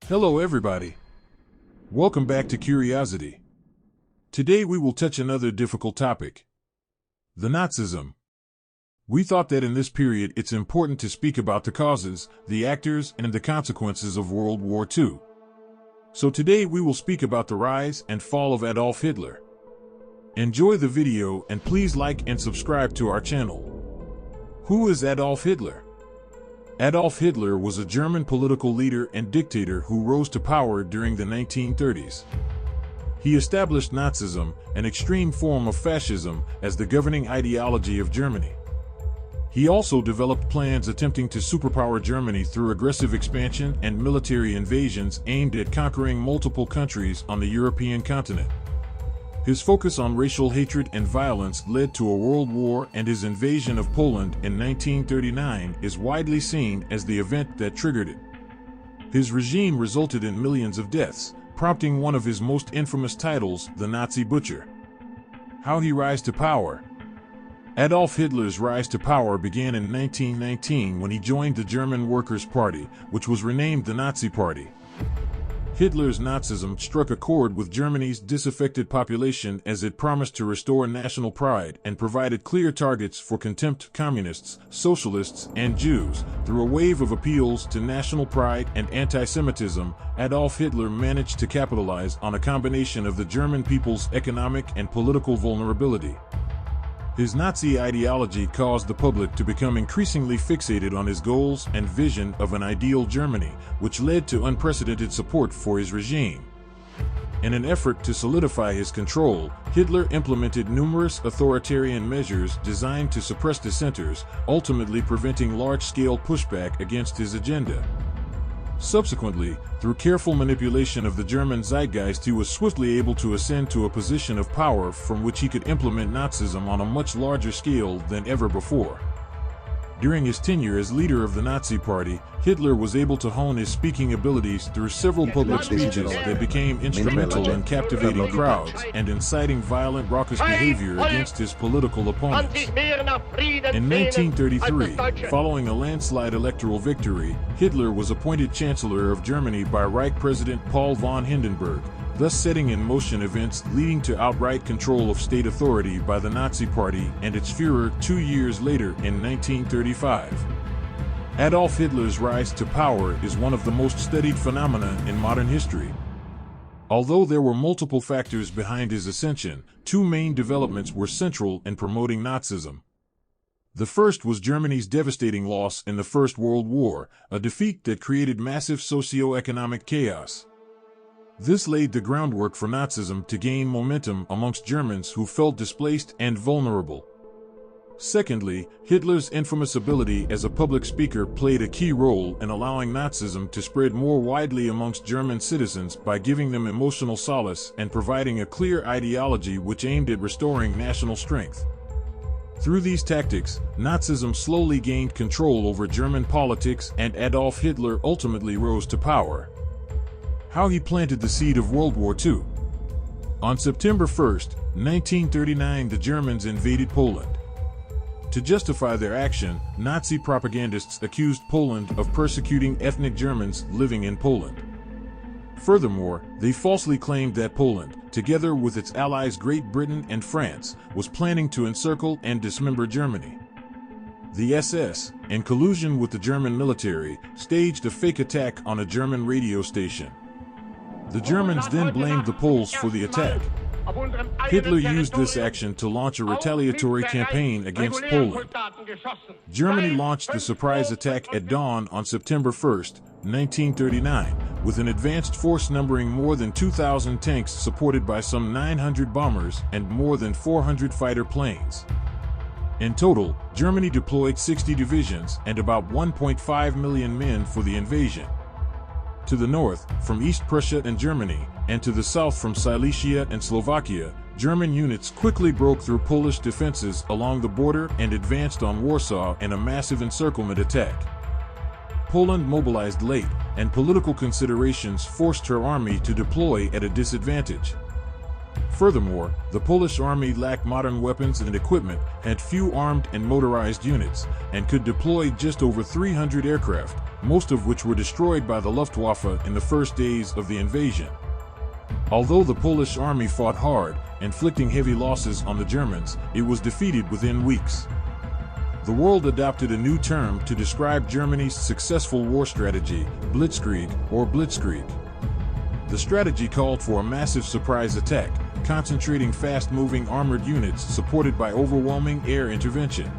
Hello everybody. Welcome back to Curiosity. Today we will touch another difficult topic. The Nazism. We thought that in this period it's important to speak about the causes, the actors, and the consequences of World War II. So today we will speak about the rise and fall of Adolf Hitler. Enjoy the video and please like and subscribe to our channel. Who is Adolf Hitler? Adolf Hitler was a German political leader and dictator who rose to power during the 1930s. He established Nazism, an extreme form of fascism, as the governing ideology of Germany. He also developed plans attempting to superpower Germany through aggressive expansion and military invasions aimed at conquering multiple countries on the European continent. His focus on racial hatred and violence led to a world war, and his invasion of Poland in 1939 is widely seen as the event that triggered it. His regime resulted in millions of deaths, prompting one of his most infamous titles, the Nazi Butcher. How he rise to power? Adolf Hitler's rise to power began in 1919 when he joined the German Workers' Party, which was renamed the Nazi Party. Hitler's Nazism struck a chord with Germany's disaffected population as it promised to restore national pride and provided clear targets for contempt of communists, socialists, and Jews. Through a wave of appeals to national pride and anti-Semitism, Adolf Hitler managed to capitalize on a combination of the German people's economic and political vulnerability. His Nazi ideology caused the public to become increasingly fixated on his goals and vision of an ideal Germany, which led to unprecedented support for his regime. In an effort to solidify his control, Hitler implemented numerous authoritarian measures designed to suppress dissenters, ultimately preventing large-scale pushback against his agenda. Subsequently, through careful manipulation of the German zeitgeist, he was swiftly able to ascend to a position of power from which he could implement Nazism on a much larger scale than ever before. During his tenure as leader of the Nazi Party, Hitler was able to hone his speaking abilities through several public speeches that became instrumental in captivating crowds and inciting violent, raucous behavior against his political opponents. In 1933, following a landslide electoral victory, Hitler was appointed Chancellor of Germany by Reich President Paul von Hindenburg, thus setting in motion events leading to outright control of state authority by the Nazi Party and its Führer 2 years later in 1935. Adolf Hitler's rise to power is one of the most studied phenomena in modern history. Although there were multiple factors behind his ascension, two main developments were central in promoting Nazism. The first was Germany's devastating loss in the First World War, a defeat that created massive socio-economic chaos. This laid the groundwork for Nazism to gain momentum amongst Germans who felt displaced and vulnerable. Secondly, Hitler's infamous ability as a public speaker played a key role in allowing Nazism to spread more widely amongst German citizens by giving them emotional solace and providing a clear ideology which aimed at restoring national strength. Through these tactics, Nazism slowly gained control over German politics, and Adolf Hitler ultimately rose to power. How he planted the seed of World War II. On September 1, 1939, the Germans invaded Poland. To justify their action, Nazi propagandists accused Poland of persecuting ethnic Germans living in Poland. Furthermore, they falsely claimed that Poland, together with its allies Great Britain and France, was planning to encircle and dismember Germany. The SS, in collusion with the German military, staged a fake attack on a German radio station. The Germans then blamed the Poles for the attack. Hitler used this action to launch a retaliatory campaign against Poland. Germany launched the surprise attack at dawn on September 1, 1939, with an advanced force numbering more than 2,000 tanks supported by some 900 bombers and more than 400 fighter planes. In total, Germany deployed 60 divisions and about 1.5 million men for the invasion. To the north, from East Prussia and Germany, and to the south from Silesia and Slovakia, German units quickly broke through Polish defenses along the border and advanced on Warsaw in a massive encirclement attack. Poland mobilized late, and political considerations forced her army to deploy at a disadvantage. Furthermore, the Polish army lacked modern weapons and equipment, had few armed and motorized units, and could deploy just over 300 aircraft, most of which were destroyed by the Luftwaffe in the first days of the invasion. Although the Polish army fought hard, inflicting heavy losses on the Germans, it was defeated within weeks. The world adopted a new term to describe Germany's successful war strategy, blitzkrieg or blitzkrieg. The strategy called for a massive surprise attack, concentrating fast-moving armored units supported by overwhelming air intervention.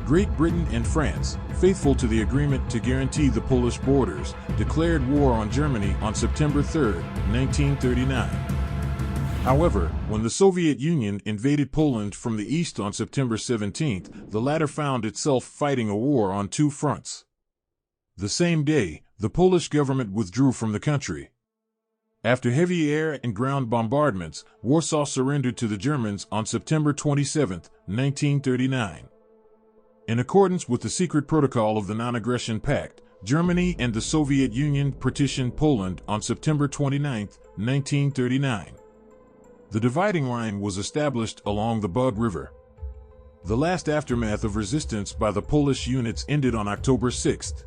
Great Britain and France, faithful to the agreement to guarantee the Polish borders, declared war on Germany on September 3, 1939. However, when the Soviet Union invaded Poland from the east on September 17, the latter found itself fighting a war on two fronts. The same day, the Polish government withdrew from the country. After heavy air and ground bombardments, Warsaw surrendered to the Germans on September 27, 1939. In accordance with the secret protocol of the Non-Aggression Pact, Germany and the Soviet Union partitioned Poland on September 29, 1939. The dividing line was established along the Bug River. The last aftermath of resistance by the Polish units ended on October 6.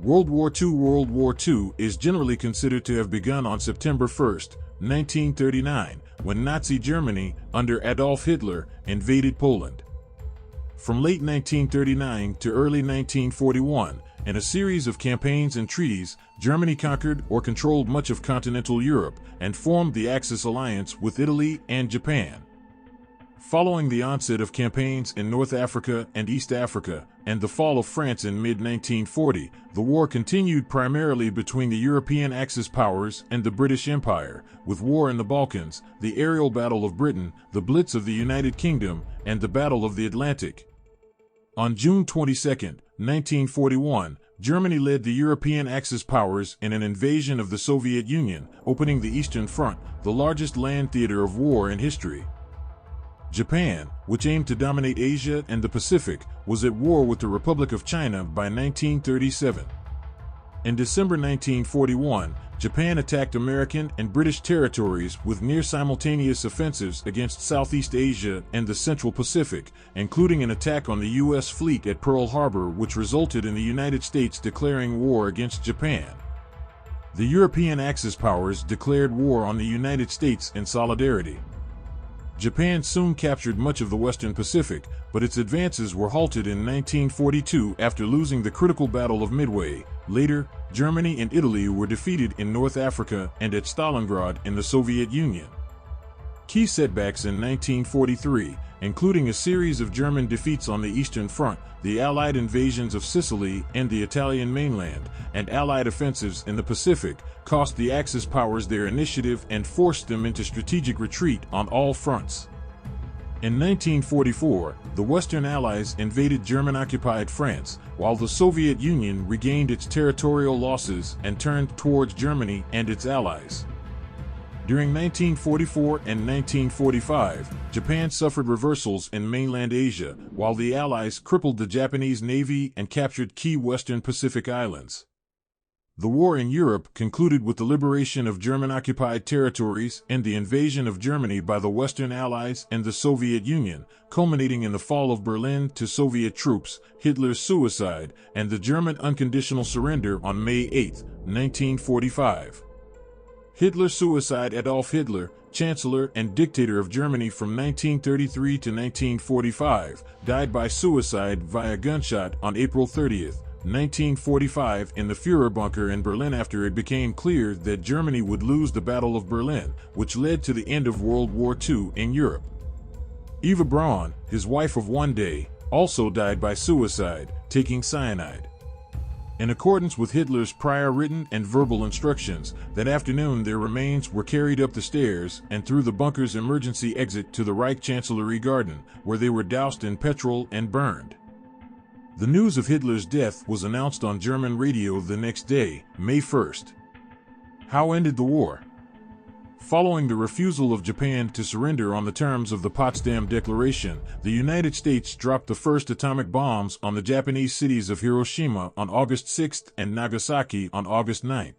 World War II is generally considered to have begun on September 1, 1939, when Nazi Germany, under Adolf Hitler, invaded Poland. From late 1939 to early 1941, in a series of campaigns and treaties, Germany conquered or controlled much of continental Europe and formed the Axis alliance with Italy and Japan. Following the onset of campaigns in North Africa and East Africa and the fall of France in mid-1940, the war continued primarily between the European Axis powers and the British Empire, with war in the Balkans, the aerial battle of Britain, the Blitz of the United Kingdom, and the Battle of the Atlantic. On June 22, 1941, Germany led the European Axis powers in an invasion of the Soviet Union, opening the Eastern Front, the largest land theater of war in history. Japan, which aimed to dominate Asia and the Pacific, was at war with the Republic of China by 1937. In December 1941, Japan attacked American and British territories with near-simultaneous offensives against Southeast Asia and the Central Pacific, including an attack on the U.S. fleet at Pearl Harbor, which resulted in the United States declaring war against Japan. The European Axis powers declared war on the United States in solidarity. Japan soon captured much of the Western Pacific, but its advances were halted in 1942 after losing the critical Battle of Midway. Later, Germany and Italy were defeated in North Africa and at Stalingrad in the Soviet Union. Key setbacks in 1943, including a series of German defeats on the Eastern Front, the Allied invasions of Sicily and the Italian mainland, and Allied offensives in the Pacific, cost the Axis powers their initiative and forced them into strategic retreat on all fronts. In 1944, the Western Allies invaded German-occupied France, while the Soviet Union regained its territorial losses and turned towards Germany and its allies. During 1944 and 1945, Japan suffered reversals in mainland Asia, while the Allies crippled the Japanese Navy and captured key Western Pacific islands. The war in Europe concluded with the liberation of German-occupied territories and the invasion of Germany by the Western Allies and the Soviet Union, culminating in the fall of Berlin to Soviet troops, Hitler's suicide, and the German unconditional surrender on May 8, 1945. Hitler's suicide. Adolf Hitler, Chancellor and dictator of Germany from 1933 to 1945, died by suicide via gunshot on April 30, 1945 in the Führer bunker in Berlin after it became clear that Germany would lose the Battle of Berlin, which led to the end of World War II in Europe. Eva Braun, his wife of one day, also died by suicide, taking cyanide. In accordance with Hitler's prior written and verbal instructions, that afternoon their remains were carried up the stairs and through the bunker's emergency exit to the Reich Chancellery garden, where they were doused in petrol and burned. The news of Hitler's death was announced on German radio the next day, May 1st. How ended the war? Following the refusal of Japan to surrender on the terms of the Potsdam Declaration, the United States dropped the first atomic bombs on the Japanese cities of Hiroshima on August 6 and Nagasaki on August 9.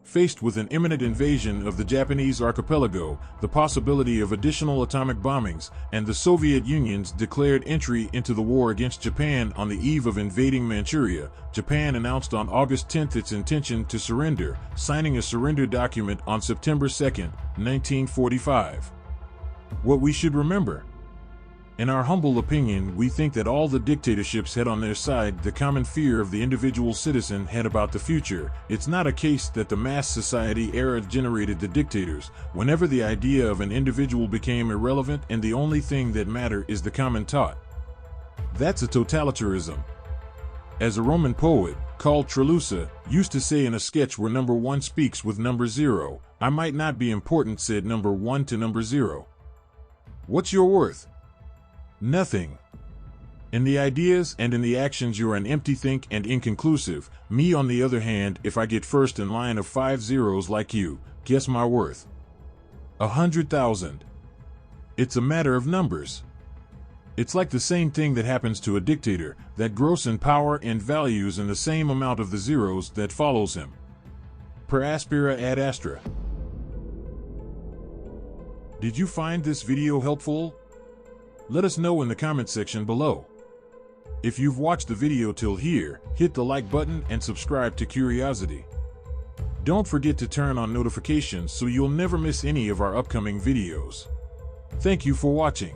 Faced with an imminent invasion of the Japanese archipelago, the possibility of additional atomic bombings, and the Soviet Union's declared entry into the war against Japan on the eve of invading Manchuria, Japan announced on August 10 its intention to surrender, signing a surrender document on September 2, 1945. What we should remember. In our humble opinion, we think that all the dictatorships had on their side the common fear of the individual citizen had about the future. It's not a case that the mass society era generated the dictators, whenever the idea of an individual became irrelevant and the only thing that mattered is the common thought. That's a totalitarianism. As a Roman poet, called Tralusa, used to say in a sketch where number 1 speaks with number 0, "I might not be important," said number 1 to number 0. What's your worth? Nothing. In the ideas and in the actions you're an empty think and inconclusive. Me on the other hand, if I get first in line of 5 zeros like you, guess my worth. 100,000. It's a matter of numbers. It's like the same thing that happens to a dictator, that grows in power and values in the same amount of the zeros that follows him. Per aspera ad astra. Did you find this video helpful? Let us know in the comment section below. If you've watched the video till here, hit the like button and subscribe to Curiosity. Don't forget to turn on notifications so you'll never miss any of our upcoming videos. Thank you for watching.